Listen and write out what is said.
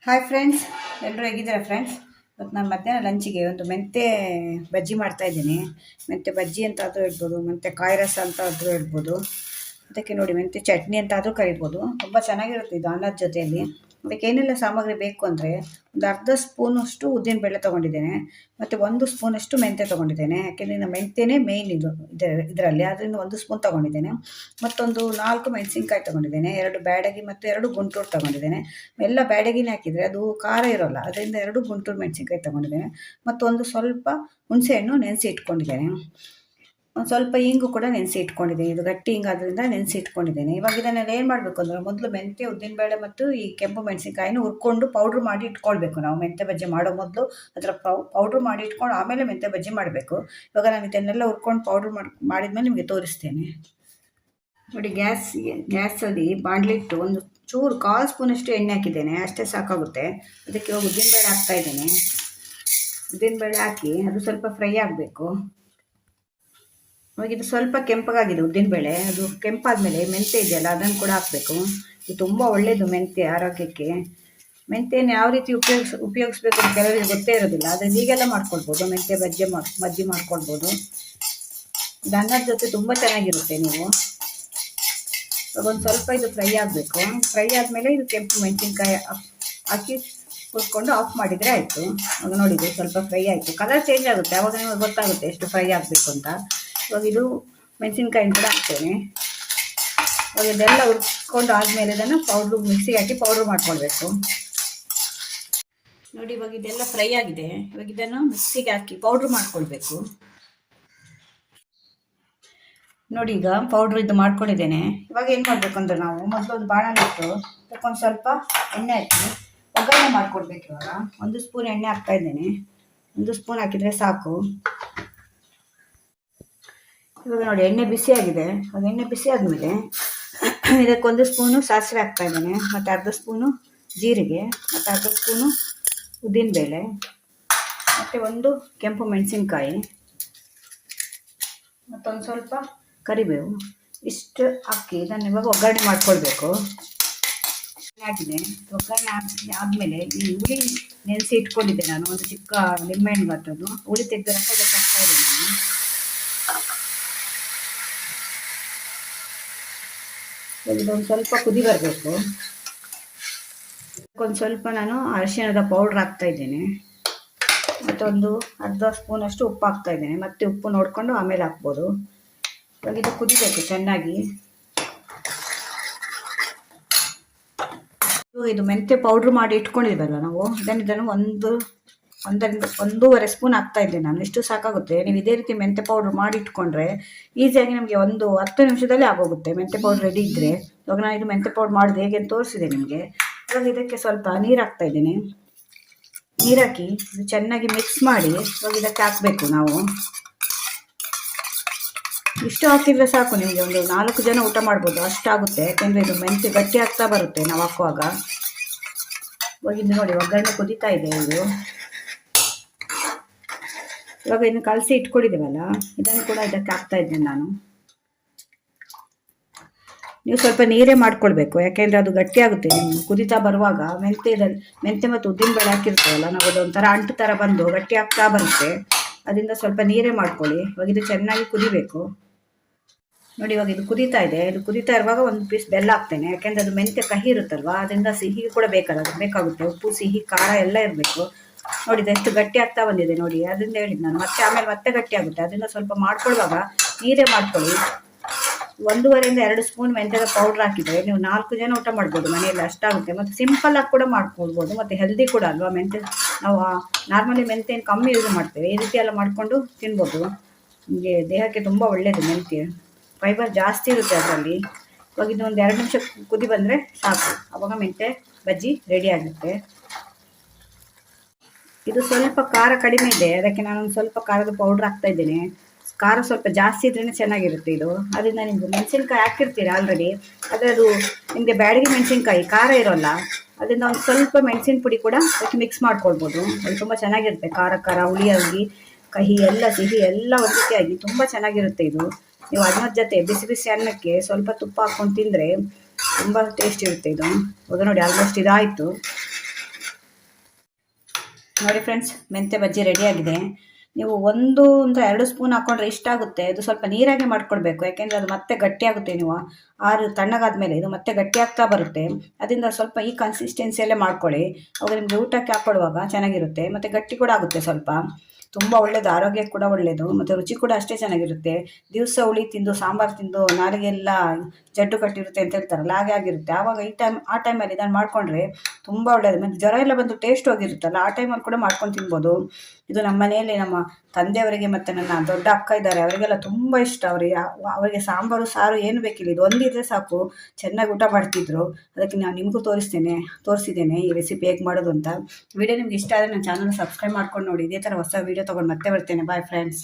Hi friends, ಎಲ್ಲರೂ ಹೇಗಿದ್ದೀರಾ friends? ಇವತ್ತು ನಾನು ಮಧ್ಯಾಹ್ನ ಲಂಚಿಗೆ ಒಂದು ಮೆಂತ್ಯ ಬಜ್ಜಿ ಮಾಡ್ತಾಯಿದ್ದೀನಿ. ಮೆಂತ್ಯ ಬಜ್ಜಿ ಅಂತ ಆದರೂ ಹೇಳ್ಬೋದು, ಮೆಂತ್ಯ ಕಾಯಿ ರಸ ಅಂತ ಆದರೂ ಹೇಳ್ಬೋದು. ಅದಕ್ಕೆ ನೋಡಿ ಮೆಂತ್ಯ ಚಟ್ನಿ ಅಂತ ಆದರೂ ಕರಿಬೋದು. ತುಂಬ ಚೆನ್ನಾಗಿರುತ್ತೆ ಇದು ಅನ್ನದ ಜೊತೆಯಲ್ಲಿ. ಅದಕ್ಕೆ ಏನೆಲ್ಲ ಸಾಮಗ್ರಿ ಬೇಕು ಅಂದರೆ, ಒಂದು ಅರ್ಧ ಸ್ಪೂನಷ್ಟು ಉದ್ದಿನಬೇಳೆ ತೊಗೊಂಡಿದ್ದೇನೆ, ಮತ್ತು 1 ಸ್ಪೂನಷ್ಟು ಮೆಂತ್ಯ ತೊಗೊಂಡಿದ್ದೇನೆ. ಯಾಕೆಂದರೆ ನಾನು ಮೆಂತ್ಯನೇ ಮೇಯ್ನ್ ಇದರಲ್ಲಿ, ಅದರಿಂದ 1 ಸ್ಪೂನ್ ತೊಗೊಂಡಿದ್ದೇನೆ. ಮತ್ತೊಂದು 4 ಮೆಣಸಿನ್ಕಾಯಿ ತೊಗೊಂಡಿದ್ದೇನೆ, 2 ಬ್ಯಾಡಗಿ ಮತ್ತು 2 ಗುಂಟೂರು ತೊಗೊಂಡಿದ್ದೇನೆ. ಎಲ್ಲ ಬ್ಯಾಡಗಿನೇ ಹಾಕಿದರೆ ಅದು ಖಾರ ಇರೋಲ್ಲ, ಅದರಿಂದ 2 ಗುಂಟೂರು ಮೆಣಸಿನ್ಕಾಯಿ ತೊಗೊಂಡಿದ್ದೇನೆ. ಮತ್ತೊಂದು ಸ್ವಲ್ಪ ಹುಣಸೆಹಣ್ಣು ನೆನೆಸಿ ಇಟ್ಕೊಂಡಿದ್ದೇನೆ. ಒಂದು ಸ್ವಲ್ಪ ಇಂಗು ಕೂಡ ನೆನೆಸಿ ಇಟ್ಕೊಂಡಿದ್ದೀನಿ. ಇದು ಗಟ್ಟಿ ಹಿಂಗಾದ್ರಿಂದ ನೆನೆಸಿ ಇಟ್ಕೊಂಡಿದ್ದೇನೆ. ಇವಾಗ ಇದನ್ನೆಲ್ಲ ಏನು ಮಾಡಬೇಕು ಅಂದರೆ, ಮೊದಲು ಮೆಂತ್ಯ, ಉದ್ದಿನಬೇಳೆ ಮತ್ತು ಈ ಕೆಂಪು ಮೆಣಸಿನ್ಕಾಯಿನ ಹುರ್ಕೊಂಡು ಪೌಡ್ರ್ ಮಾಡಿ ಇಟ್ಕೊಳ್ಬೇಕು. ನಾವು ಮೆಂತ್ಯ ಬಜ್ಜಿ ಮಾಡೋ ಮೊದಲು ಅದರ ಪೌಡ್ರ್ ಮಾಡಿ ಇಟ್ಕೊಂಡು ಆಮೇಲೆ ಮೆಂತ್ಯ ಬಜ್ಜಿ ಮಾಡಬೇಕು. ಇವಾಗ ನಾನು ಇದನ್ನೆಲ್ಲ ಹುರ್ಕೊಂಡು ಪೌಡ್ರ್ ಮಾಡಿದ್ಮೇಲೆ ನಿಮಗೆ ತೋರಿಸ್ತೇನೆ. ನೋಡಿ, ಗ್ಯಾಸಲ್ಲಿ ಬಾಣಲಿಟ್ಟು ಒಂದು ಚೂರು 1/4 ಸ್ಪೂನಷ್ಟು ಎಣ್ಣೆ ಹಾಕಿದ್ದೇನೆ, ಅಷ್ಟೇ ಸಾಕಾಗುತ್ತೆ. ಅದಕ್ಕೆ ಇವಾಗ ಉದ್ದಿನಬೇಳೆ ಹಾಕ್ತಾಯಿದ್ದೇನೆ. ಉದ್ದಿನಬೇಳೆ ಹಾಕಿ ಅದು ಸ್ವಲ್ಪ ಫ್ರೈ ಆಗಬೇಕು. ಇವಾಗ ಇದು ಸ್ವಲ್ಪ ಕೆಂಪಗಾಗಿದೆ ಉದ್ದಿನಬೇಳೆ. ಅದು ಕೆಂಪಾದಮೇಲೆ ಮೆಂತ್ಯ ಇದೆಯಲ್ಲ ಅದನ್ನು ಕೂಡ ಹಾಕಬೇಕು. ಇದು ತುಂಬ ಒಳ್ಳೆಯದು ಮೆಂತ್ಯ ಆರೋಗ್ಯಕ್ಕೆ. ಮೆಂತ್ಯನ ಯಾವ ರೀತಿ ಉಪಯೋಗಿಸ್ಬೇಕು ಅಂತ ಕೆಲವರಿಗೆ ಗೊತ್ತೇ ಇರೋದಿಲ್ಲ. ಆದರೆ ಹೀಗೆಲ್ಲ ಮಾಡ್ಕೊಳ್ಬೋದು, ಮೆಂತ್ಯ ಬಜ್ಜಿ ಮಾಡ್ಕೊಳ್ಬೋದು. ಇದು ಅನ್ನದ ಜೊತೆ ತುಂಬ ಚೆನ್ನಾಗಿರುತ್ತೆ. ನೀವು ಇವಾಗ ಒಂದು ಸ್ವಲ್ಪ ಇದು ಫ್ರೈ ಆಗಬೇಕು. ಫ್ರೈ ಆದಮೇಲೆ ಇದು ಕೆಂಪು ಮೆಣಸಿನ್ಕಾಯಿ ಹಾಕಿ ಹುರ್ಕೊಂಡು ಆಫ್ ಮಾಡಿದರೆ ಆಯಿತು. ಇವಾಗ ನೋಡಿದೆ ಸ್ವಲ್ಪ ಫ್ರೈ ಆಯಿತು, ಕಲರ್ ಚೇಂಜ್ ಆಗುತ್ತೆ, ಆವಾಗ ನಿಮಗೆ ಗೊತ್ತಾಗುತ್ತೆ ಎಷ್ಟು ಫ್ರೈ ಆಗಬೇಕು ಅಂತ. ಇವಾಗ ಇದು ಮೆಣಸಿನ್ಕಾಯಿನ ಕೂಡ ಹಾಕ್ತೇನೆ. ಇವಾಗ ಇದೆಲ್ಲ ಹುರ್ಕೊಂಡು ಆದಮೇಲೆ ಇದನ್ನು ಮಿಕ್ಸಿಗೆ ಹಾಕಿ ಪೌಡ್ರ್ ಮಾಡ್ಕೊಳ್ಬೇಕು. ನೋಡಿ, ಇವಾಗ ಇದೆಲ್ಲ ಫ್ರೈ ಆಗಿದೆ. ಇವಾಗ ಇದನ್ನು ಮಿಕ್ಸಿಗೆ ಹಾಕಿ ಪೌಡ್ರ್ ಮಾಡ್ಕೊಳ್ಬೇಕು. ನೋಡಿ, ಈಗ ಪೌಡ್ರ್ ಇದು ಮಾಡ್ಕೊಂಡಿದ್ದೇನೆ. ಇವಾಗ ಏನು ಮಾಡಬೇಕು ಅಂದರೆ, ನಾವು ಮೊದಲು ಒಂದು ಬಾಣಲೆ ಇಟ್ಟು ಒಂದು ಸ್ವಲ್ಪ ಎಣ್ಣೆ ಹಾಕಿ ಒಗ್ಗರಣೆ ಮಾಡ್ಕೊಳ್ಬೇಕು. ಇವಾಗ 1 ಸ್ಪೂನ್ ಎಣ್ಣೆ ಹಾಕ್ತಾ ಇದ್ದೇನೆ. 1 ಸ್ಪೂನ್ ಹಾಕಿದರೆ ಸಾಕು. ಇವಾಗ ನೋಡಿ, ಎಣ್ಣೆ ಬಿಸಿಯಾಗಿದೆ. ಇವಾಗ ಎಣ್ಣೆ ಬಿಸಿ ಆದಮೇಲೆ ಇದಕ್ಕೆ 1 ಸ್ಪೂನು ಸಾಸಿವೆ ಹಾಕ್ತಾ ಇದ್ದೇನೆ, ಮತ್ತು ಅರ್ಧ ಸ್ಪೂನು ಜೀರಿಗೆ, ಮತ್ತು ಅರ್ಧ ಸ್ಪೂನು ಉದ್ದಿನಬೇಳೆ, ಮತ್ತು 1 ಕೆಂಪು ಮೆಣಸಿನ್ಕಾಯಿ, ಮತ್ತೊಂದು ಸ್ವಲ್ಪ ಕರಿಬೇವು. ಇಷ್ಟು ಹಾಕಿ ಇದನ್ನು ಇವಾಗ ಒಗ್ಗರಣೆ ಮಾಡ್ಕೊಳ್ಬೇಕು. ಆಗಿದೆ ಒಗ್ಗರಣೆ ಆದಮೇಲೆ ಈ ಹುಳಿ ನೆನೆಸಿ ಇಟ್ಕೊಂಡಿದ್ದೆ ನಾನು, ಒಂದು ಚಿಕ್ಕ ನಿಂಬೆಹಣ್ಣು ಗಾತ್ರದ್ದು ಹುಳಿ ತೆಗೆದು ರಸ ಇದಕ್ಕೆ ಹಾಕ್ತಾ ಇದ್ದೇನೆ ನಾನು. ಇದೊಂದು ಸ್ವಲ್ಪ ಕುದಿ ಬರಬೇಕು. ಒಂದು ಸ್ವಲ್ಪ ನಾನು ಅರಿಶಿಣದ ಪೌಡ್ರ್ ಹಾಕ್ತಾ ಇದ್ದೇನೆ, ಮತ್ತೊಂದು ಅರ್ಧ ಸ್ಪೂನಷ್ಟು ಉಪ್ಪು ಹಾಕ್ತಾ ಇದ್ದೇನೆ. ಮತ್ತೆ ಉಪ್ಪು ನೋಡಿಕೊಂಡು ಆಮೇಲೆ ಹಾಕ್ಬೋದು. ಇವಾಗ ಇದು ಕುದಿಬೇಕು ಚೆನ್ನಾಗಿ. ಇದು ಮೆಂತ್ಯ ಪೌಡ್ರ್ ಮಾಡಿ ಇಟ್ಕೊಂಡಿದ್ವಲ್ಲ ನಾವು, ಇದನ್ನು 1.5 ಸ್ಪೂನ್ ಹಾಕ್ತಾ ಇದ್ದೇನೆ ನಾನು. ಇಷ್ಟು ಸಾಕಾಗುತ್ತೆ. ನೀವು ಇದೇ ರೀತಿ ಮೆಂತ್ಯ ಪೌಡ್ರ್ ಮಾಡಿ ಇಟ್ಕೊಂಡ್ರೆ ಈಸಿಯಾಗಿ ನಮಗೆ 10 ನಿಮಿಷದಲ್ಲಿ ಆಗೋಗುತ್ತೆ ಮೆಂತ್ಯ ಪೌಡ್ರ್ ರೆಡಿ ಇದ್ದರೆ. ಇವಾಗ ನಾನು ಇದು ಮೆಂತ್ಯ ಪೌಡ್ರ್ ಮಾಡಿದೆ ಹೇಗೆ ಅಂತ ತೋರಿಸಿದೆ ನಿಮಗೆ. ಇವಾಗ ಇದಕ್ಕೆ ಸ್ವಲ್ಪ ನೀರು ಹಾಕ್ತಾ ಇದ್ದೇನೆ. ನೀರು ಹಾಕಿ ಇದು ಚೆನ್ನಾಗಿ ಮಿಕ್ಸ್ ಮಾಡಿ ಇವಾಗ ಇದಕ್ಕೆ ಹಾಕಬೇಕು ನಾವು. ಇಷ್ಟು ಹಾಕಿದರೆ ಸಾಕು, ನಿಮಗೆ ಒಂದು 4 ಜನ ಊಟ ಮಾಡ್ಬೋದು, ಅಷ್ಟಾಗುತ್ತೆ. ಯಾಕೆಂದರೆ ಇದು ಮೆಂತ್ಯ ಗಟ್ಟಿ ಆಗ್ತಾ ಬರುತ್ತೆ ನಾವು ಹಾಕುವಾಗ. ಇವಾಗ ಇದು ನೋಡಿ, ಒಗ್ಗರಣೆ ಕುದೀತಾ ಇದೆ. ಇವಾಗ ಇನ್ನು ಕಲಸಿ ಇಟ್ಕೊಂಡಿದ್ದೇವಲ್ಲ, ಇದನ್ನು ಕೂಡ ಇದಕ್ಕೆ ಹಾಕ್ತಾ ಇದ್ದೇನೆ ನಾನು. ನೀವು ಸ್ವಲ್ಪ ನೀರೇ ಮಾಡ್ಕೊಳ್ಬೇಕು, ಯಾಕೆಂದರೆ ಅದು ಗಟ್ಟಿ ಆಗುತ್ತೆ. ನಿಮ್ಗೆ ಕುದೀತಾ ಬರುವಾಗ ಮೆಂತ್ಯ ಮತ್ತು ಉದ್ದಿನಬೇಳೆ ಹಾಕಿರ್ತೇವಲ್ಲ ನಾವು, ಅದೊಂಥರ ಅಂಟು ಥರ ಬಂದು ಗಟ್ಟಿ ಆಗ್ತಾ ಬರುತ್ತೆ. ಅದರಿಂದ ಸ್ವಲ್ಪ ನೀರೇ ಮಾಡ್ಕೊಳ್ಳಿ. ಇವಾಗ ಇದು ಚೆನ್ನಾಗಿ ಕುದಿಬೇಕು. ನೋಡಿ, ಇವಾಗ ಇದು ಕುದೀತಾ ಇದೆ. ಇದು ಕುದೀತಾ ಇರುವಾಗ 1 ಪೀಸ್ ಬೆಲ್ಲ ಹಾಕ್ತೇನೆ, ಯಾಕೆಂದರೆ ಅದು ಮೆಂತ್ಯ ಕಹಿ ಇರುತ್ತಲ್ವ, ಅದರಿಂದ ಸಿಹಿ ಕೂಡ ಬೇಕಾಗುತ್ತೆ. ಉಪ್ಪು, ಸಿಹಿ, ಖಾರ ಎಲ್ಲ ಇರಬೇಕು. ನೋಡಿ, ಎಷ್ಟು ಗಟ್ಟಿ ಆಗ್ತಾ ಬಂದಿದೆ ನೋಡಿ. ಅದರಿಂದ ಹೇಳಿದ್ದು ನಾನು, ಮತ್ತೆ ಗಟ್ಟಿ ಆಗುತ್ತೆ. ಅದರಿಂದ ಸ್ವಲ್ಪ ಮಾಡ್ಕೊಳ್ಳುವಾಗ ನೀರೇ ಮಾಡ್ಕೊಳ್ಳಿ. 1.5 ಇಂದ 2 ಸ್ಪೂನ್ ಮೆಂತ್ಯದ ಪೌಡ್ರ್ ಹಾಕಿದರೆ ನೀವು 4 ಜನ ಊಟ ಮಾಡ್ಬೋದು ಮನೆಯಲ್ಲಿ, ಅಷ್ಟಾಗುತ್ತೆ. ಮತ್ತು ಸಿಂಪಲ್ಲಾಗಿ ಕೂಡ ಮಾಡ್ಕೊಳ್ಬೋದು, ಮತ್ತು ಹೆಲ್ದಿ ಕೂಡ ಅಲ್ವಾ ಮೆಂತ್ಯ. ನಾವು ನಾರ್ಮಲಿ ಮೆಂತ್ಯನ ಕಮ್ಮಿ ಯೂಸ್ ಮಾಡ್ತೇವೆ, ಈ ರೀತಿ ಎಲ್ಲ ಮಾಡಿಕೊಂಡು ತಿನ್ಬೋದು. ನಿಮಗೆ ದೇಹಕ್ಕೆ ತುಂಬ ಒಳ್ಳೆಯದು. ಮೆಂತ್ಯ ಫೈಬರ್ ಜಾಸ್ತಿ ಇರುತ್ತೆ ಅದರಲ್ಲಿ. ಇವಾಗ ಇದು ಒಂದು 2 ನಿಮಿಷ ಕುದಿ ಬಂದರೆ ಸಾಕು, ಆವಾಗ ಮೆಂತ್ಯ ಬಜ್ಜಿ ರೆಡಿ ಆಗುತ್ತೆ. ಇದು ಸ್ವಲ್ಪ ಖಾರ ಕಡಿಮೆ ಇದೆ, ಅದಕ್ಕೆ ನಾನೊಂದು ಸ್ವಲ್ಪ ಖಾರದ ಪೌಡ್ರ್ ಹಾಕ್ತಾ ಇದ್ದೇನೆ. ಖಾರ ಸ್ವಲ್ಪ ಜಾಸ್ತಿ ಇದ್ರೇ ಚೆನ್ನಾಗಿರುತ್ತೆ ಇದು. ಅದರಿಂದ ನಿಮ್ಮದು ಮೆಣಸಿನ್ಕಾಯಿ ಹಾಕಿರ್ತೀರ ಆಲ್ರೆಡಿ, ಆದರೆ ಅದು ನಿಮಗೆ ಬ್ಯಾಡಗಿ ಮೆಣಸಿನ್ಕಾಯಿ ಖಾರ ಇರೋಲ್ಲ, ಅದರಿಂದ ಒಂದು ಸ್ವಲ್ಪ ಮೆಣಸಿನ ಪುಡಿ ಕೂಡ ಅದಕ್ಕೆ ಮಿಕ್ಸ್ ಮಾಡ್ಕೊಳ್ಬೋದು. ಅದು ತುಂಬ ಚೆನ್ನಾಗಿರುತ್ತೆ. ಖಾರ ಹುಳಿಯಾಗಿ ಕಹಿ ಎಲ್ಲ ಸಿಹಿ ಎಲ್ಲ ಒಂದಕ್ಕೆ ಆಗಿ ತುಂಬ ಚೆನ್ನಾಗಿರುತ್ತೆ ಇದು. ನೀವು ಅನ್ನದ ಜೊತೆ ಬಿಸಿ ಅನ್ನಕ್ಕೆ ಸ್ವಲ್ಪ ತುಪ್ಪ ಹಾಕ್ಕೊಂಡು ತಿಂದರೆ ತುಂಬ ಟೇಸ್ಟ್ ಇರುತ್ತೆ ಇದು. ಇವಾಗ ನೋಡಿ, ಆಲ್ಮೋಸ್ಟ್ ಇದಾಯಿತು. ನೋಡಿ ಫ್ರೆಂಡ್ಸ್, ಮೆಂತ್ಯ ಬಜ್ಜಿ ರೆಡಿಯಾಗಿದೆ. ನೀವು 1 ಅಂದರೆ 2 ಸ್ಪೂನ್ ಹಾಕ್ಕೊಂಡ್ರೆ ಇಷ್ಟ ಆಗುತ್ತೆ. ಇದು ಸ್ವಲ್ಪ ನೀರಾಗೆ ಮಾಡ್ಕೊಳ್ಬೇಕು, ಯಾಕೆಂದರೆ ಅದು ಮತ್ತೆ ಗಟ್ಟಿಯಾಗುತ್ತೆ. ನೀವು ತಣ್ಣಗಾದ್ಮೇಲೆ ಇದು ಮತ್ತೆ ಗಟ್ಟಿ ಆಗ್ತಾ ಬರುತ್ತೆ. ಅದರಿಂದ ಸ್ವಲ್ಪ ಈ ಕನ್ಸಿಸ್ಟೆನ್ಸಿಯಲ್ಲೇ ಮಾಡ್ಕೊಳ್ಳಿ. ಅವಾಗ ನಿಮಗೆ ಊಟಕ್ಕೆ ಹಾಕ್ಕೊಳ್ಳುವಾಗ ಚೆನ್ನಾಗಿರುತ್ತೆ, ಮತ್ತು ಗಟ್ಟಿ ಕೂಡ ಆಗುತ್ತೆ ಸ್ವಲ್ಪ. ತುಂಬ ಒಳ್ಳೆಯದು, ಆರೋಗ್ಯಕ್ಕೆ ಕೂಡ ಒಳ್ಳೆಯದು, ಮತ್ತು ರುಚಿ ಕೂಡ ಅಷ್ಟೇ ಚೆನ್ನಾಗಿರುತ್ತೆ. ದಿವಸ ಹುಳಿ ತಿಂದು ಸಾಂಬಾರು ತಿಂದು ನಾಲಿಗೆಲ್ಲ ಜಡ್ಡು ಕಟ್ಟಿರುತ್ತೆ ಅಂತ ಹೇಳ್ತಾರಲ್ಲ, ಹಾಗೆ ಆಗಿರುತ್ತೆ. ಆವಾಗ ಆ ಟೈಮಲ್ಲಿ ಇದನ್ನು ಮಾಡಿಕೊಂಡ್ರೆ ತುಂಬ ಒಳ್ಳೆಯದು. ಮತ್ತು ಜ್ವರ ಎಲ್ಲ ಬಂದು ಟೇಸ್ಟ್ ಹೋಗಿರುತ್ತಲ್ಲ, ಆ ಟೈಮಲ್ಲಿ ಕೂಡ ಮಾಡ್ಕೊಂಡು ತಿನ್ಬೋದು. ಇದು ನಮ್ಮ ಮನೆಯಲ್ಲಿ ನಮ್ಮ ತಂದೆಯವರಿಗೆ ಮತ್ತು ನನ್ನ ದೊಡ್ಡ ಅಕ್ಕ ಇದ್ದಾರೆ, ಅವರಿಗೆಲ್ಲ ತುಂಬ ಇಷ್ಟ. ಅವರಿಗೆ ಸಾಂಬಾರು ಸಾರು ಏನು ಬೇಕಿಲ್ಲ, ಇದು ಒಂದಿದ್ರೆ ಸಾಕು, ಚೆನ್ನಾಗಿ ಊಟ ಮಾಡ್ತಿದ್ರು. ಅದಕ್ಕೆ ನಾನು ನಿಮಗೂ ತೋರಿಸಿದ್ದೇನೆ ಈ ರೆಸಿಪಿ ಹೇಗೆ ಮಾಡೋದು ಅಂತ. ವಿಡಿಯೋ ನಿಮ್ಗೆ ಇಷ್ಟ ಆದರೆ ನನ್ನ ಚಾನಲ್ ಸಬ್ಸ್ಕ್ರೈಬ್ ಮಾಡ್ಕೊಂಡು ನೋಡಿ. ಇದೇ ಥರ ಹೊಸ ವಿಡಿಯೋ ತೊಗೊಂಡು ಮತ್ತೆ ಬರ್ತೇನೆ. Bye friends.